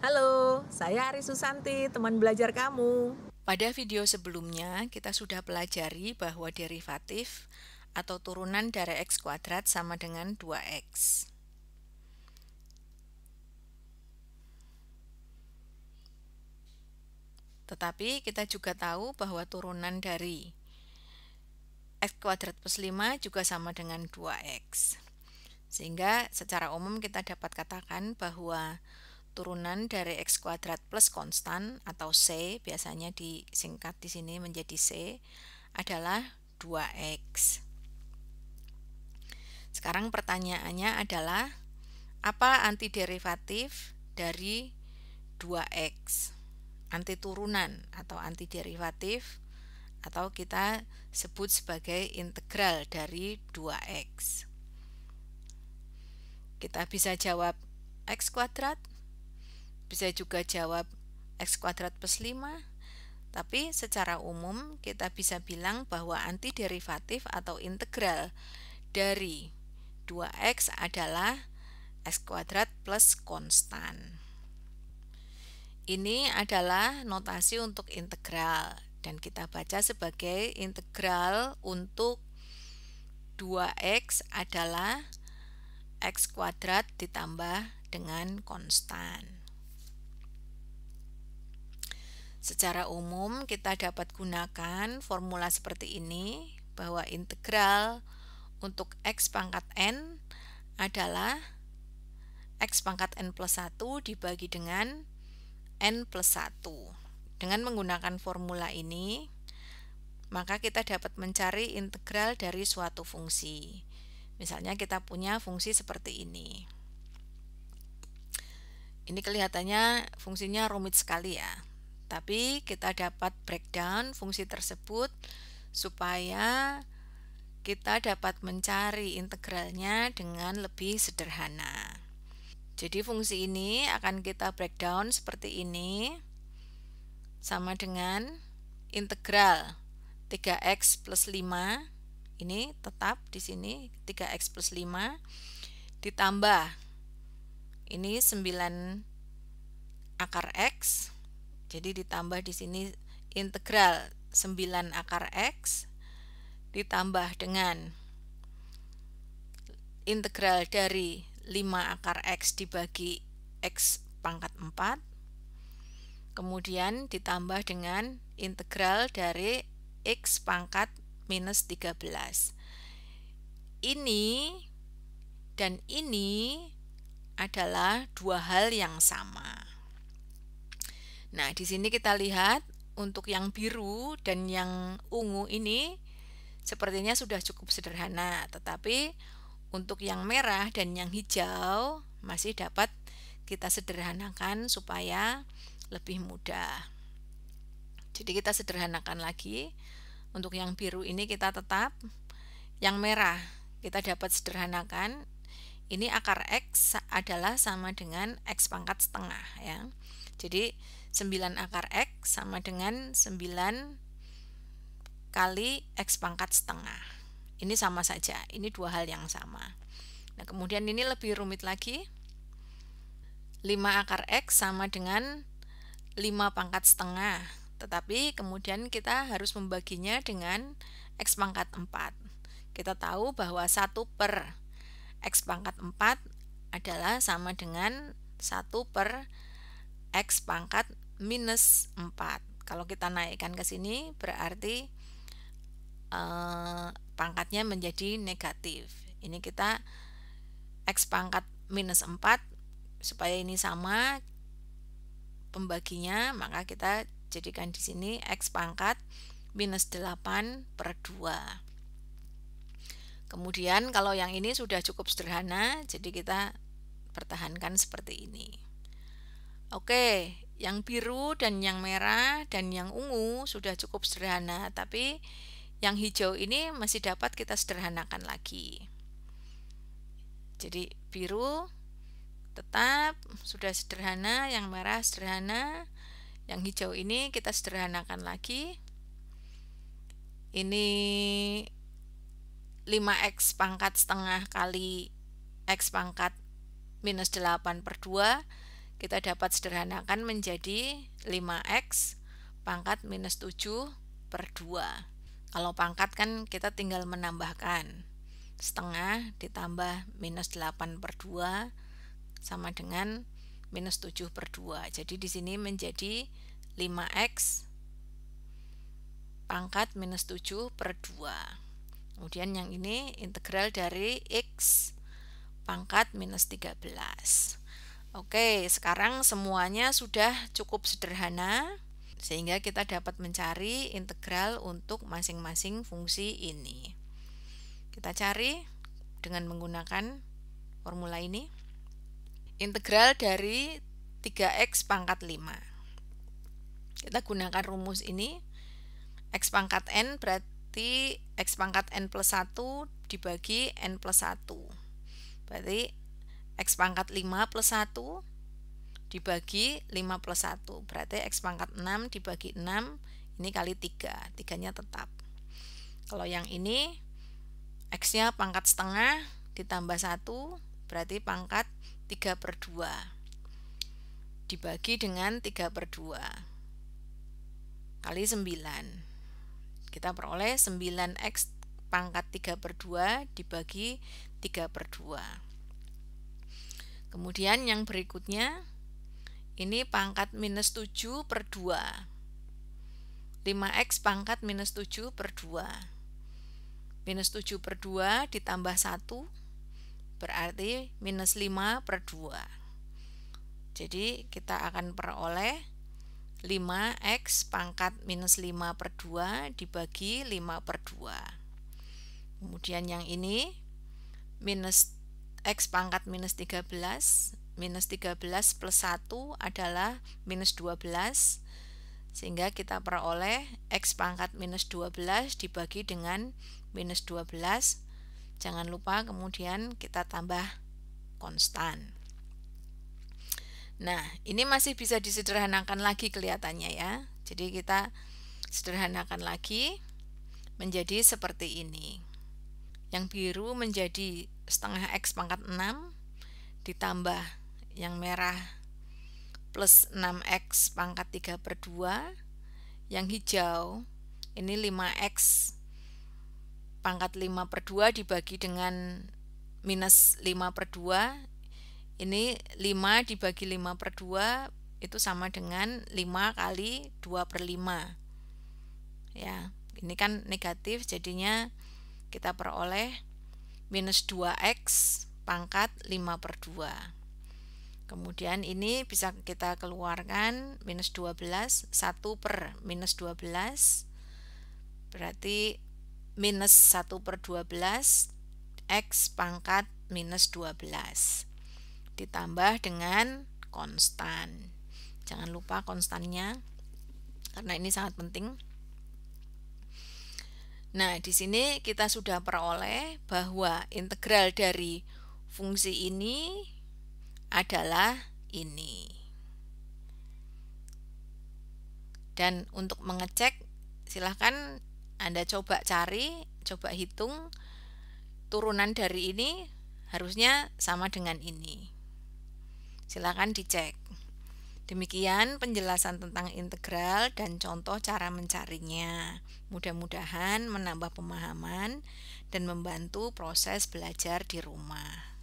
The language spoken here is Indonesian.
Halo, saya Ari Susanti, teman belajar kamu. Pada video sebelumnya, kita sudah pelajari bahwa derivatif atau turunan dari x kuadrat sama dengan 2x. Tetapi kita juga tahu bahwa turunan dari x kuadrat plus 5 juga sama dengan 2x. Sehingga secara umum kita dapat katakan bahwa turunan dari x kuadrat plus konstan atau c, biasanya disingkat di sini menjadi c, adalah 2x. Sekarang pertanyaannya adalah, apa antiderivatif dari 2x? Antiturunan atau antiderivatif, atau kita sebut sebagai integral dari 2x. Kita bisa jawab x kuadrat, bisa juga jawab x kuadrat plus 5, tapi secara umum kita bisa bilang bahwa antiderivatif atau integral dari 2x adalah x kuadrat plus konstan. Ini adalah notasi untuk integral dan kita baca sebagai integral untuk 2x adalah x kuadrat ditambah dengan konstan. Secara umum kita dapat gunakan formula seperti ini, bahwa integral untuk x pangkat n adalah x pangkat n plus 1 dibagi dengan n plus 1. Dengan menggunakan formula ini, maka kita dapat mencari integral dari suatu fungsi. Misalnya kita punya fungsi seperti ini. Ini kelihatannya fungsinya rumit sekali ya. Tapi kita dapat breakdown fungsi tersebut supaya kita dapat mencari integralnya dengan lebih sederhana. Jadi fungsi ini akan kita breakdown seperti ini, sama dengan integral 3x plus 5, ini tetap di sini 3x plus 5, ditambah ini 9 akar x, jadi ditambah di sini integral 9 akar x ditambah dengan integral dari 5 akar x dibagi x pangkat 4, kemudian ditambah dengan integral dari x pangkat minus 13. Ini dan ini adalah dua hal yang sama. Nah, di sini kita lihat untuk yang biru dan yang ungu ini sepertinya sudah cukup sederhana, tetapi untuk yang merah dan yang hijau masih dapat kita sederhanakan supaya lebih mudah. Jadi kita sederhanakan lagi. Untuk yang biru ini kita tetap, yang merah kita dapat sederhanakan. Ini akar x adalah sama dengan x pangkat setengah ya. Jadi 9 akar x sama dengan 9 kali x pangkat setengah. Ini sama saja, ini dua hal yang sama. Nah, kemudian ini lebih rumit lagi. 5 akar x sama dengan 5 pangkat setengah. Tetapi kemudian kita harus membaginya dengan x pangkat 4. Kita tahu bahwa 1 per x pangkat 4 adalah sama dengan 1 per x pangkat minus 4. Kalau kita naikkan ke sini berarti pangkatnya menjadi negatif. Ini kita x pangkat minus 4, supaya ini sama pembaginya, maka kita jadikan di sini x pangkat minus 8 per 2. Kemudian kalau yang ini sudah cukup sederhana, jadi kita pertahankan seperti ini. Oke, yang biru dan yang merah dan yang ungu sudah cukup sederhana, tapi yang hijau ini masih dapat kita sederhanakan lagi. Jadi biru tetap sudah sederhana, yang merah sederhana, yang hijau ini kita sederhanakan lagi. Ini 5x pangkat setengah kali x pangkat minus 8 per 2, kita dapat sederhanakan menjadi 5x pangkat minus 7 per 2. Kalau pangkat kan kita tinggal menambahkan. Setengah ditambah minus 8 per 2 sama dengan minus 7 per 2. Jadi di sini menjadi 5x pangkat minus 7 per 2. Kemudian yang ini integral dari x pangkat minus 13. Oke, sekarang semuanya sudah cukup sederhana sehingga kita dapat mencari integral untuk masing-masing fungsi ini. Kita cari dengan menggunakan formula ini. Integral dari 3x pangkat 5. Kita gunakan rumus ini. X pangkat n berarti x pangkat n plus 1 dibagi n plus 1. Berarti x pangkat 5 plus 1 dibagi 5 plus 1. Berarti x pangkat 6 dibagi 6, ini kali 3. 3-nya tetap. Kalau yang ini, x-nya pangkat setengah ditambah 1, berarti pangkat 3 per 2. Dibagi dengan 3 per 2. Kali 9. Kita peroleh 9x pangkat 3 per 2 dibagi 3 per 2. Kemudian yang berikutnya, ini pangkat minus 7 per 2. 5x pangkat minus 7 per 2. Minus 7 per 2 ditambah 1, berarti minus 5 per 2. Jadi kita akan peroleh 5x pangkat minus 5 per 2 dibagi 5 per 2. Kemudian yang ini, minus x pangkat minus 13, minus 13 plus 1 adalah minus 12, sehingga kita peroleh x pangkat minus 12 dibagi dengan minus 12. Jangan lupa kemudian kita tambah konstan. Nah, ini masih bisa disederhanakan lagi kelihatannya ya. Jadi kita sederhanakan lagi menjadi seperti ini. Yang biru menjadi setengah x pangkat 6 ditambah yang merah plus 6x pangkat 3 per 2. Yang hijau ini 5x pangkat 5 per 2 dibagi dengan minus 5 per 2. Ini 5 dibagi 5 per 2 itu sama dengan 5 kali 2 per 5. Ya, ini kan negatif, jadinya kita peroleh minus 2x pangkat 5 per 2. Kemudian ini bisa kita keluarkan minus 12, 1 per minus 12, berarti minus 1 per 12, x pangkat minus 12. Ditambah dengan konstan. Jangan lupa konstannya, karena ini sangat penting. Nah, di sini kita sudah peroleh bahwa integral dari fungsi ini adalah ini. Dan untuk mengecek, silahkan Anda coba cari, coba hitung turunan dari ini harusnya sama dengan ini. Silahkan dicek. Demikian penjelasan tentang integral dan contoh cara mencarinya. Mudah-mudahan menambah pemahaman dan membantu proses belajar di rumah.